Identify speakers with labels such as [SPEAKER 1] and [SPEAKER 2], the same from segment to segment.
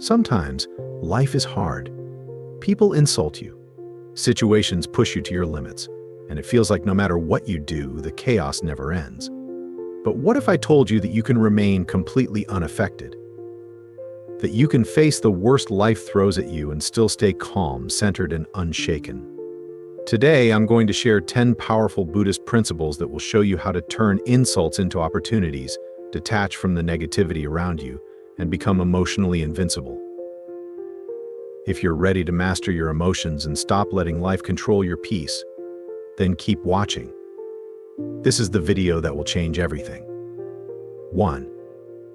[SPEAKER 1] Sometimes, life is hard. People insult you. Situations push you to your limits, and it feels like no matter what you do, the chaos never ends. But what if I told you that you can remain completely unaffected? That you can face the worst life throws at you and still stay calm, centered, and unshaken. Today, I'm going to share 10 powerful Buddhist principles that will show you how to turn insults into opportunities, detach from the negativity around you, and become emotionally invincible. If you're ready to master your emotions and stop letting life control your peace, then keep watching. This is the video that will change everything. 1.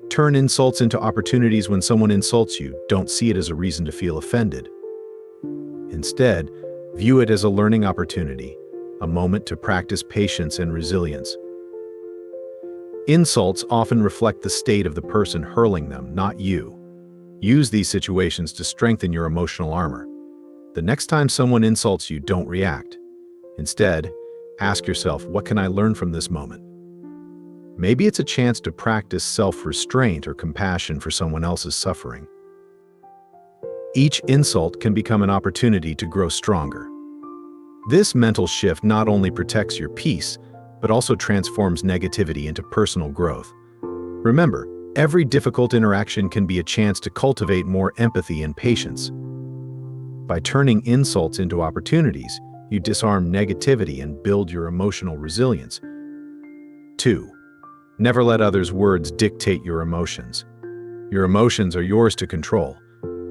[SPEAKER 1] Turn insults into opportunities. When someone insults you, don't see it as a reason to feel offended. Instead, view it as a learning opportunity, a moment to practice patience and resilience. Insults often reflect the state of the person hurling them, not you. Use these situations to strengthen your emotional armor. The next time someone insults you, don't react. Instead, ask yourself, what can I learn from this moment? Maybe it's a chance to practice self-restraint or compassion for someone else's suffering. Each insult can become an opportunity to grow stronger. This mental shift not only protects your peace, but also transforms negativity into personal growth. Remember, every difficult interaction can be a chance to cultivate more empathy and patience. By turning insults into opportunities, you disarm negativity and build your emotional resilience. 2. Never let others' words dictate your emotions. Your emotions are yours to control.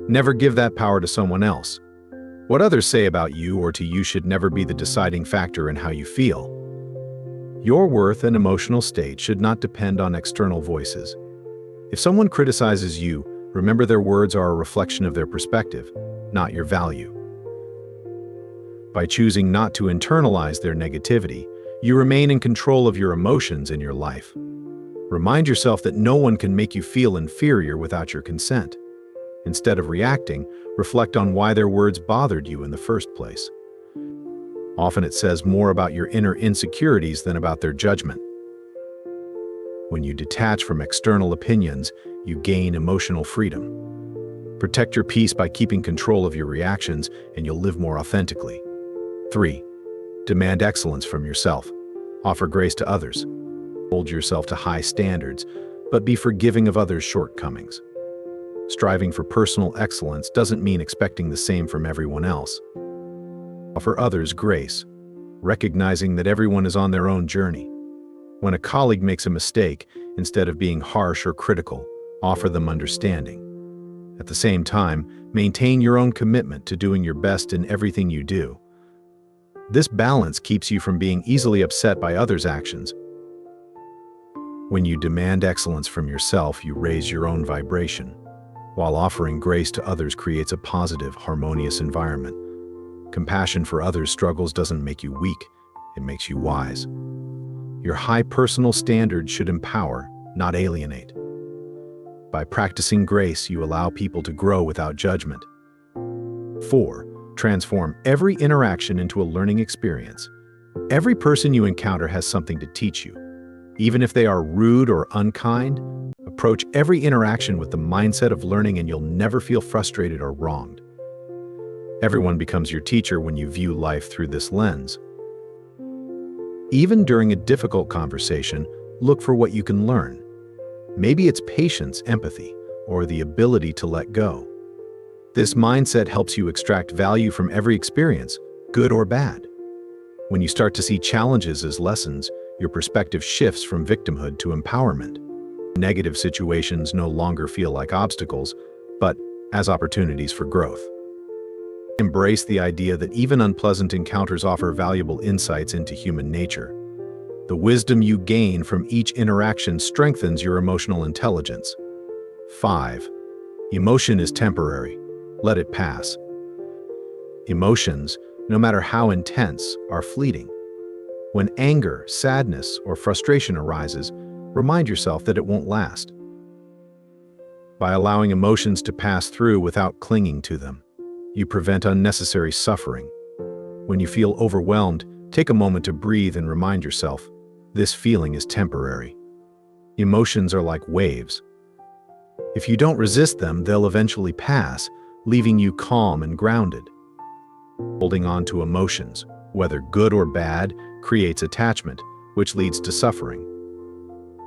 [SPEAKER 1] Never give that power to someone else. What others say about you or to you should never be the deciding factor in how you feel. Your worth and emotional state should not depend on external voices. If someone criticizes you, remember their words are a reflection of their perspective, not your value. By choosing not to internalize their negativity, you remain in control of your emotions in your life. Remind yourself that no one can make you feel inferior without your consent. Instead of reacting, reflect on why their words bothered you in the first place. Often it says more about your inner insecurities than about their judgment. When you detach from external opinions, you gain emotional freedom. Protect your peace by keeping control of your reactions, and you'll live more authentically. 3. Demand excellence from yourself. Offer grace to others. Hold yourself to high standards, but be forgiving of others' shortcomings. Striving for personal excellence doesn't mean expecting the same from everyone else. Offer others grace, recognizing that everyone is on their own journey. When a colleague makes a mistake, instead of being harsh or critical, offer them understanding. At the same time, maintain your own commitment to doing your best in everything you do. This balance keeps you from being easily upset by others' actions. When you demand excellence from yourself, you raise your own vibration, while offering grace to others creates a positive, harmonious environment. Compassion for others' struggles doesn't make you weak, it makes you wise. Your high personal standards should empower, not alienate. By practicing grace, you allow people to grow without judgment. 4. Transform every interaction into a learning experience. Every person you encounter has something to teach you. Even if they are rude or unkind, approach every interaction with the mindset of learning and you'll never feel frustrated or wronged. Everyone becomes your teacher when you view life through this lens. Even during a difficult conversation, look for what you can learn. Maybe it's patience, empathy, or the ability to let go. This mindset helps you extract value from every experience, good or bad. When you start to see challenges as lessons, your perspective shifts from victimhood to empowerment. Negative situations no longer feel like obstacles, but as opportunities for growth. Embrace the idea that even unpleasant encounters offer valuable insights into human nature. The wisdom you gain from each interaction strengthens your emotional intelligence. 5. Emotion is temporary. Let it pass. Emotions, no matter how intense, are fleeting. When anger, sadness, or frustration arises, remind yourself that it won't last. By allowing emotions to pass through without clinging to them, you prevent unnecessary suffering. When you feel overwhelmed, take a moment to breathe and remind yourself, this feeling is temporary. Emotions are like waves. If you don't resist them, they'll eventually pass, leaving you calm and grounded. Holding on to emotions, whether good or bad, creates attachment, which leads to suffering.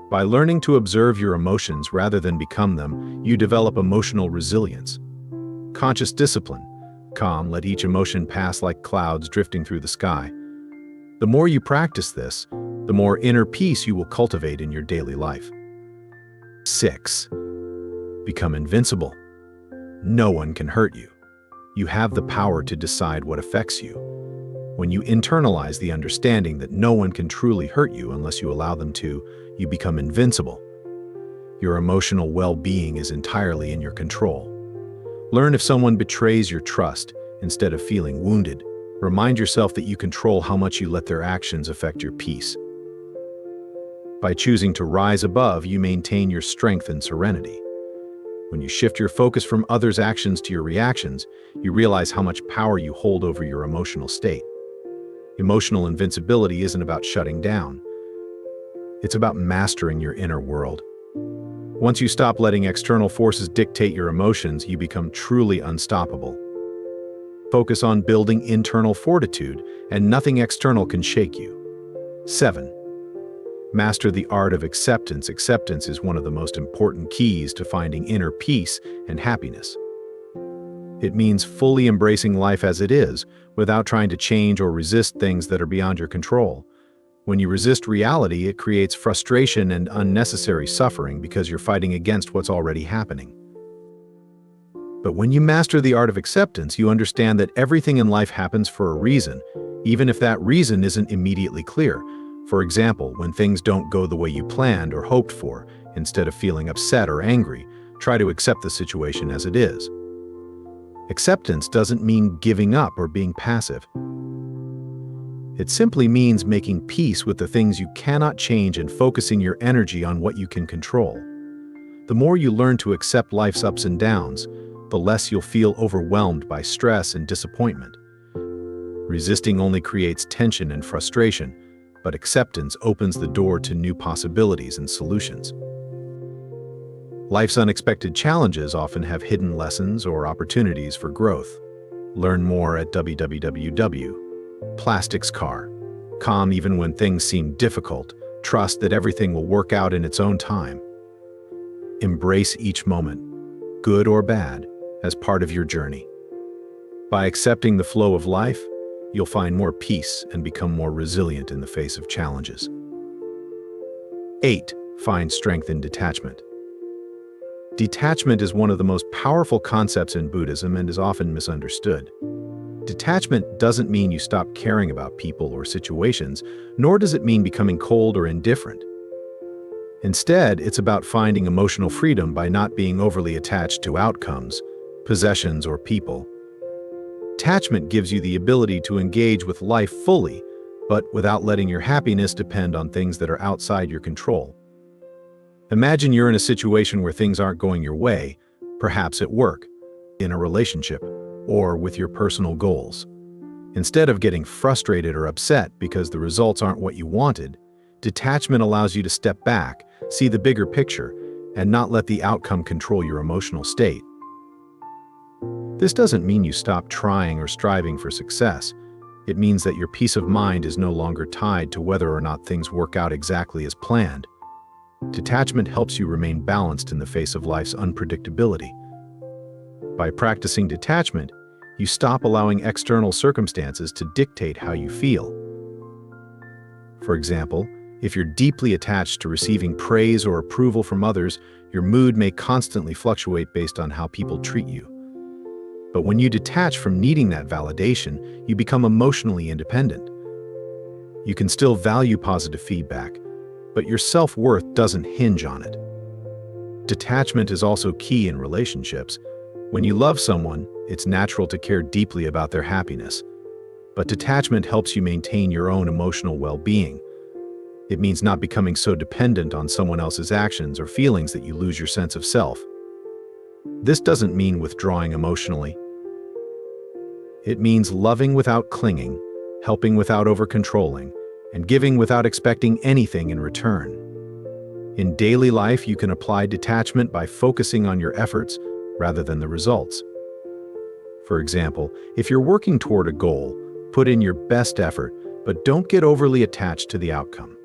[SPEAKER 1] By learning to observe your emotions rather than become them, you develop emotional resilience. Conscious discipline. Calm, let each emotion pass like clouds drifting through the sky. The more you practice this, the more inner peace you will cultivate in your daily life. 6. Become invincible. No one can hurt you. You have the power to decide what affects you. When you internalize the understanding that no one can truly hurt you unless you allow them to, you become invincible. Your emotional well-being is entirely in your control. Learn if someone betrays your trust instead of feeling wounded. Remind yourself that you control how much you let their actions affect your peace. By choosing to rise above, you maintain your strength and serenity. When you shift your focus from others' actions to your reactions, you realize how much power you hold over your emotional state. Emotional invincibility isn't about shutting down. It's about mastering your inner world. Once you stop letting external forces dictate your emotions, you become truly unstoppable. Focus on building internal fortitude, and nothing external can shake you. 7. Master the art of acceptance. Acceptance is one of the most important keys to finding inner peace and happiness. It means fully embracing life as it is, without trying to change or resist things that are beyond your control. When you resist reality, it creates frustration and unnecessary suffering because you're fighting against what's already happening. But when you master the art of acceptance, you understand that everything in life happens for a reason, even if that reason isn't immediately clear. For example, when things don't go the way you planned or hoped for, instead of feeling upset or angry, try to accept the situation as it is. Acceptance doesn't mean giving up or being passive. It simply means making peace with the things you cannot change and focusing your energy on what you can control. The more you learn to accept life's ups and downs, the less you'll feel overwhelmed by stress and disappointment. Resisting only creates tension and frustration, but acceptance opens the door to new possibilities and solutions. Life's unexpected challenges often have hidden lessons or opportunities for growth. Learn more at www.plastics car. Calm even when things seem difficult. Trust that everything will work out in its own time. Embrace each moment, good or bad, as part of your journey. By accepting the flow of life, you'll find more peace and become more resilient in the face of challenges. 8. Find strength in detachment. Detachment is one of the most powerful concepts in Buddhism and is often misunderstood. Detachment doesn't mean you stop caring about people or situations, nor does it mean becoming cold or indifferent. Instead, it's about finding emotional freedom by not being overly attached to outcomes, possessions, or people. Detachment gives you the ability to engage with life fully, but without letting your happiness depend on things that are outside your control. Imagine you're in a situation where things aren't going your way, perhaps at work, in a relationship, or with your personal goals. Instead of getting frustrated or upset because the results aren't what you wanted, detachment allows you to step back, see the bigger picture, and not let the outcome control your emotional state. This doesn't mean you stop trying or striving for success. It means that your peace of mind is no longer tied to whether or not things work out exactly as planned. Detachment helps you remain balanced in the face of life's unpredictability. By practicing detachment, you stop allowing external circumstances to dictate how you feel. For example, if you're deeply attached to receiving praise or approval from others, your mood may constantly fluctuate based on how people treat you. But when you detach from needing that validation, you become emotionally independent. You can still value positive feedback, but your self-worth doesn't hinge on it. Detachment is also key in relationships. When you love someone, it's natural to care deeply about their happiness. But detachment helps you maintain your own emotional well-being. It means not becoming so dependent on someone else's actions or feelings that you lose your sense of self. This doesn't mean withdrawing emotionally. It means loving without clinging, helping without over-controlling, and giving without expecting anything in return. In daily life, you can apply detachment by focusing on your efforts rather than the results. For example, if you're working toward a goal, put in your best effort, but don't get overly attached to the outcome.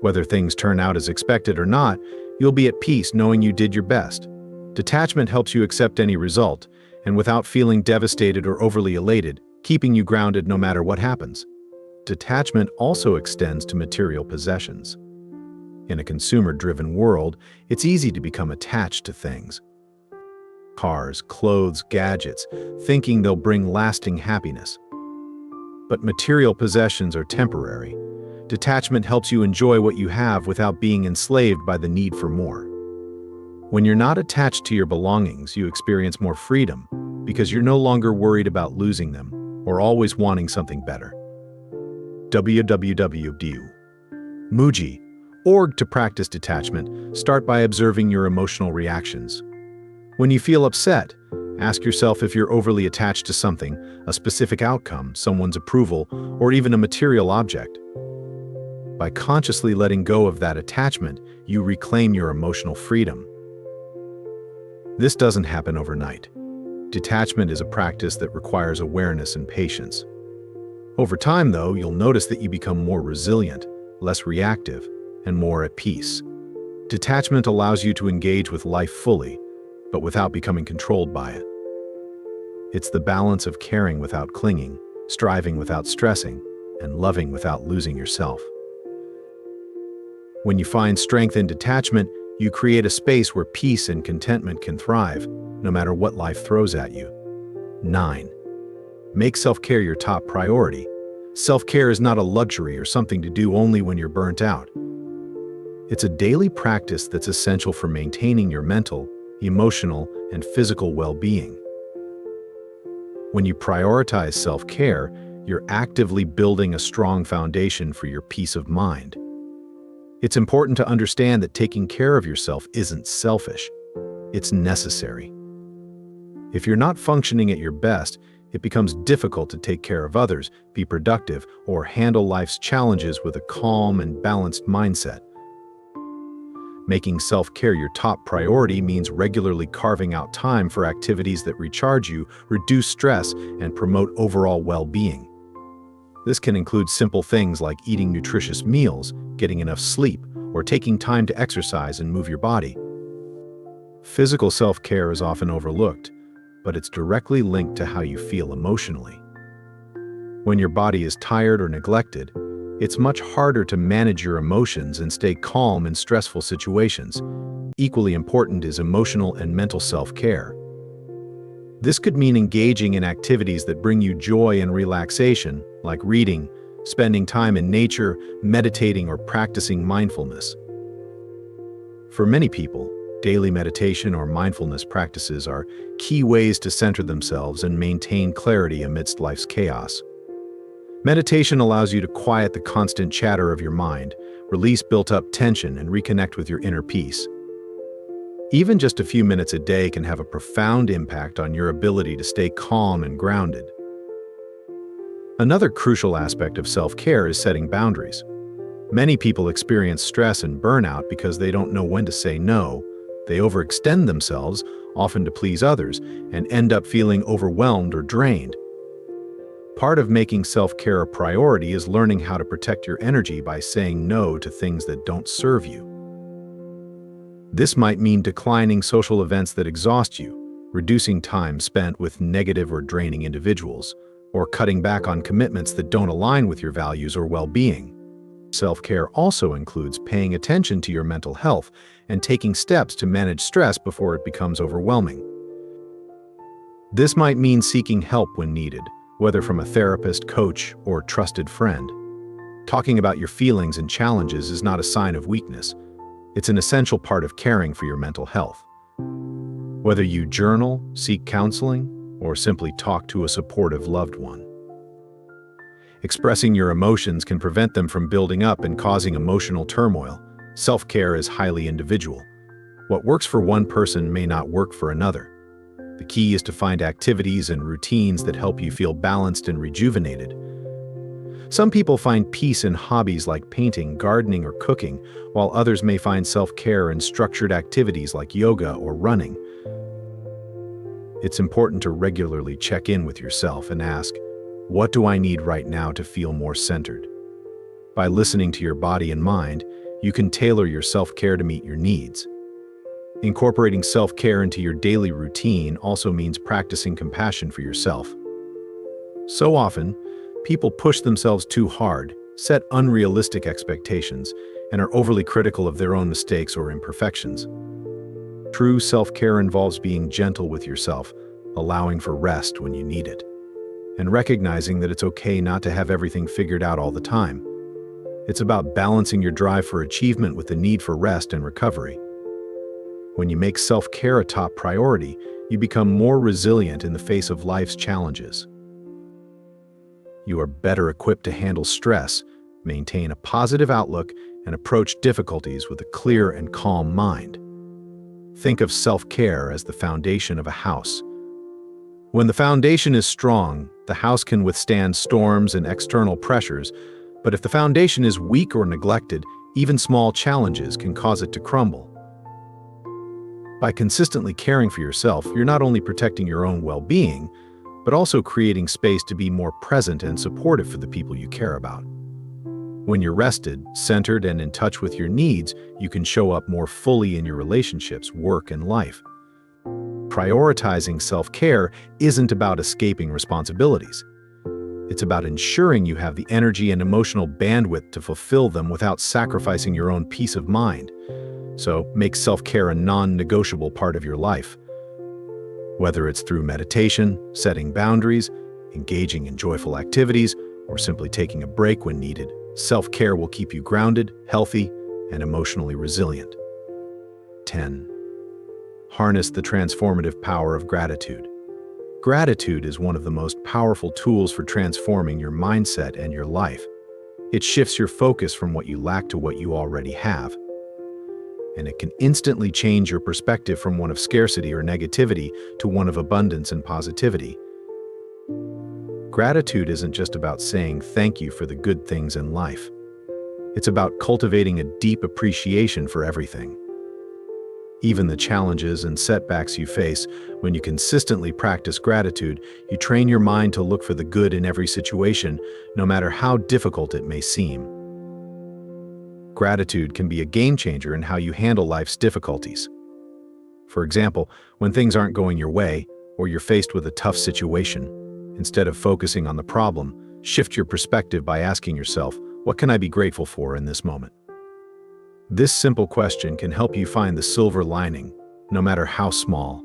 [SPEAKER 1] Whether things turn out as expected or not, you'll be at peace knowing you did your best. Detachment helps you accept any result, and without feeling devastated or overly elated, keeping you grounded no matter what happens. Detachment also extends to material possessions. In a consumer-driven world, it's easy to become attached to things. Cars, clothes, gadgets, thinking they'll bring lasting happiness. But material possessions are temporary. Detachment helps you enjoy what you have without being enslaved by the need for more. When you're not attached to your belongings, you experience more freedom because you're no longer worried about losing them or always wanting something better. www.muji.org to practice detachment, start by observing your emotional reactions. When you feel upset, ask yourself if you're overly attached to something, a specific outcome, someone's approval, or even a material object. By consciously letting go of that attachment, you reclaim your emotional freedom. This doesn't happen overnight. Detachment is a practice that requires awareness and patience. Over time, though, you'll notice that you become more resilient, less reactive, and more at peace. Detachment allows you to engage with life fully, but without becoming controlled by it. It's the balance of caring without clinging, striving without stressing, and loving without losing yourself. When you find strength in detachment, you create a space where peace and contentment can thrive, no matter what life throws at you. 9. Make self-care your top priority. Self-care is not a luxury or something to do only when you're burnt out. It's a daily practice that's essential for maintaining your mental, emotional, and physical well-being. When you prioritize self-care, you're actively building a strong foundation for your peace of mind. It's important to understand that taking care of yourself isn't selfish. It's necessary. If you're not functioning at your best, it becomes difficult to take care of others, be productive, or handle life's challenges with a calm and balanced mindset. Making self-care your top priority means regularly carving out time for activities that recharge you, reduce stress, and promote overall well-being. This can include simple things like eating nutritious meals, getting enough sleep, or taking time to exercise and move your body. Physical self-care is often overlooked, but it's directly linked to how you feel emotionally. When your body is tired or neglected, it's much harder to manage your emotions and stay calm in stressful situations. Equally important is emotional and mental self-care. This could mean engaging in activities that bring you joy and relaxation, like reading, spending time in nature, meditating, or practicing mindfulness. For many people, daily meditation or mindfulness practices are key ways to center themselves and maintain clarity amidst life's chaos. Meditation allows you to quiet the constant chatter of your mind, release built-up tension, and reconnect with your inner peace. Even just a few minutes a day can have a profound impact on your ability to stay calm and grounded. Another crucial aspect of self-care is setting boundaries. Many people experience stress and burnout because they don't know when to say no. They overextend themselves, often to please others, and end up feeling overwhelmed or drained. Part of making self-care a priority is learning how to protect your energy by saying no to things that don't serve you. This might mean declining social events that exhaust you, reducing time spent with negative or draining individuals, or cutting back on commitments that don't align with your values or well-being. Self-care also includes paying attention to your mental health and taking steps to manage stress before it becomes overwhelming. This might mean seeking help when needed, whether from a therapist, coach, or trusted friend. Talking about your feelings and challenges is not a sign of weakness. It's an essential part of caring for your mental health. Whether you journal, seek counseling, or simply talk to a supportive loved one. Expressing your emotions can prevent them from building up and causing emotional turmoil. Self-care is highly individual. What works for one person may not work for another. The key is to find activities and routines that help you feel balanced and rejuvenated. Some people find peace in hobbies like painting, gardening, or cooking, while others may find self-care in structured activities like yoga or running. It's important to regularly check in with yourself and ask, what do I need right now to feel more centered? By listening to your body and mind, you can tailor your self-care to meet your needs. Incorporating self-care into your daily routine also means practicing compassion for yourself. So often, people push themselves too hard, set unrealistic expectations, and are overly critical of their own mistakes or imperfections. True self-care involves being gentle with yourself, allowing for rest when you need it, and recognizing that it's okay not to have everything figured out all the time. It's about balancing your drive for achievement with the need for rest and recovery. When you make self-care a top priority, you become more resilient in the face of life's challenges. You are better equipped to handle stress, maintain a positive outlook, and approach difficulties with a clear and calm mind. Think of self-care as the foundation of a house. When the foundation is strong, the house can withstand storms and external pressures, but if the foundation is weak or neglected, even small challenges can cause it to crumble. By consistently caring for yourself, you're not only protecting your own well-being, but also creating space to be more present and supportive for the people you care about. When you're rested, centered, and in touch with your needs, you can show up more fully in your relationships, work, and life. Prioritizing self-care isn't about escaping responsibilities. It's about ensuring you have the energy and emotional bandwidth to fulfill them without sacrificing your own peace of mind. So, make self-care a non-negotiable part of your life. Whether it's through meditation, setting boundaries, engaging in joyful activities, or simply taking a break when needed, self-care will keep you grounded, healthy, and emotionally resilient. 10. Harness the transformative power of gratitude. Gratitude is one of the most powerful tools for transforming your mindset and your life. It shifts your focus from what you lack to what you already have. And it can instantly change your perspective from one of scarcity or negativity to one of abundance and positivity. Gratitude isn't just about saying thank you for the good things in life. It's about cultivating a deep appreciation for everything. Even the challenges and setbacks you face, when you consistently practice gratitude, you train your mind to look for the good in every situation, no matter how difficult it may seem. Gratitude can be a game changer in how you handle life's difficulties. For example, when things aren't going your way, or you're faced with a tough situation, instead of focusing on the problem, shift your perspective by asking yourself, what can I be grateful for in this moment? This simple question can help you find the silver lining, no matter how small,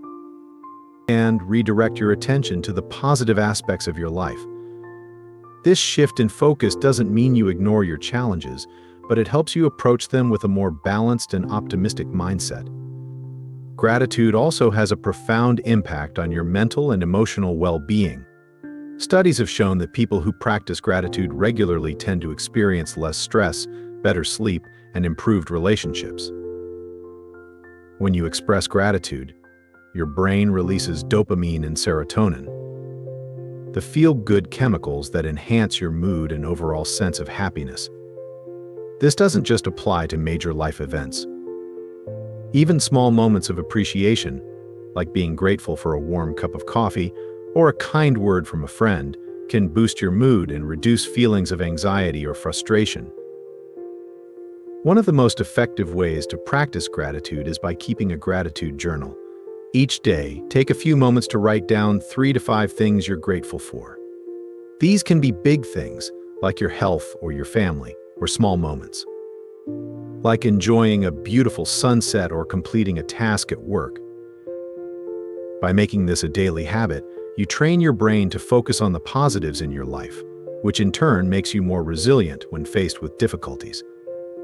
[SPEAKER 1] and redirect your attention to the positive aspects of your life. This shift in focus doesn't mean you ignore your challenges, but it helps you approach them with a more balanced and optimistic mindset. Gratitude also has a profound impact on your mental and emotional well-being. Studies have shown that people who practice gratitude regularly tend to experience less stress, better sleep, and improved relationships. When you express gratitude, your brain releases dopamine and serotonin, the feel-good chemicals that enhance your mood and overall sense of happiness. This doesn't just apply to major life events. Even small moments of appreciation, like being grateful for a warm cup of coffee or a kind word from a friend, can boost your mood and reduce feelings of anxiety or frustration. One of the most effective ways to practice gratitude is by keeping a gratitude journal. Each day, take a few moments to write down 3 to 5 things you're grateful for. These can be big things, like your health or your family, or small moments, like enjoying a beautiful sunset or completing a task at work. By making this a daily habit, you train your brain to focus on the positives in your life, which in turn makes you more resilient when faced with difficulties.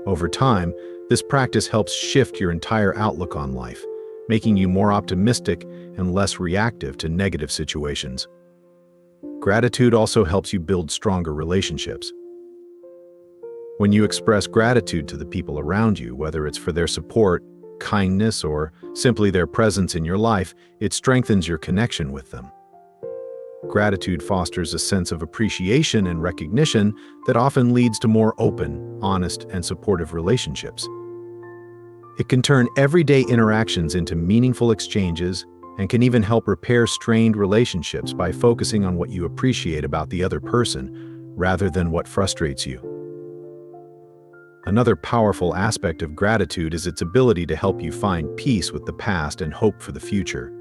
[SPEAKER 1] Over time, this practice helps shift your entire outlook on life, making you more optimistic and less reactive to negative situations. Gratitude also helps you build stronger relationships. When you express gratitude to the people around you, whether it's for their support, kindness, or simply their presence in your life, it strengthens your connection with them. Gratitude fosters a sense of appreciation and recognition that often leads to more open, honest, and supportive relationships. It can turn everyday interactions into meaningful exchanges and can even help repair strained relationships by focusing on what you appreciate about the other person rather than what frustrates you. Another powerful aspect of gratitude is its ability to help you find peace with the past and hope for the future.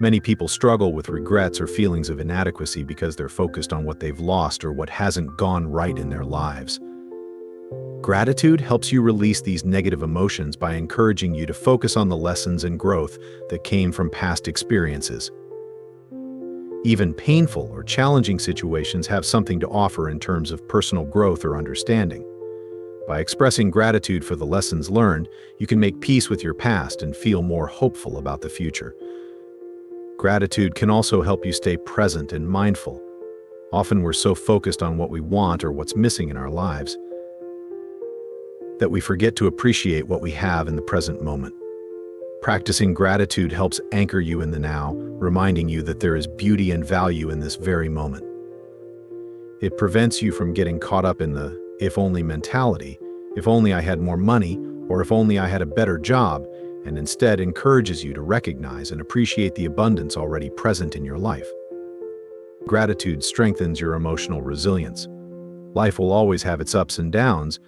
[SPEAKER 1] Many people struggle with regrets or feelings of inadequacy because they're focused on what they've lost or what hasn't gone right in their lives. Gratitude helps you release these negative emotions by encouraging you to focus on the lessons and growth that came from past experiences. Even painful or challenging situations have something to offer in terms of personal growth or understanding. By expressing gratitude for the lessons learned, you can make peace with your past and feel more hopeful about the future. Gratitude can also help you stay present and mindful. Often we're so focused on what we want or what's missing in our lives that we forget to appreciate what we have in the present moment. Practicing gratitude helps anchor you in the now, reminding you that there is beauty and value in this very moment. It prevents you from getting caught up in the if only mentality, if only I had more money, or if only I had a better job, and instead encourages you to recognize and appreciate the abundance already present in your life. Gratitude strengthens your emotional resilience. Life will always have its ups and downs,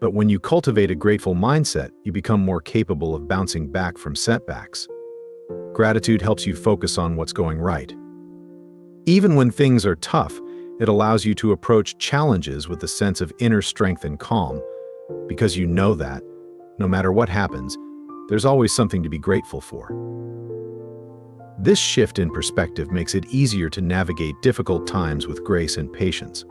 [SPEAKER 1] but when you cultivate a grateful mindset, you become more capable of bouncing back from setbacks. Gratitude helps you focus on what's going right. Even when things are tough, it allows you to approach challenges with a sense of inner strength and calm, because you know that, no matter what happens, there's always something to be grateful for. This shift in perspective makes it easier to navigate difficult times with grace and patience.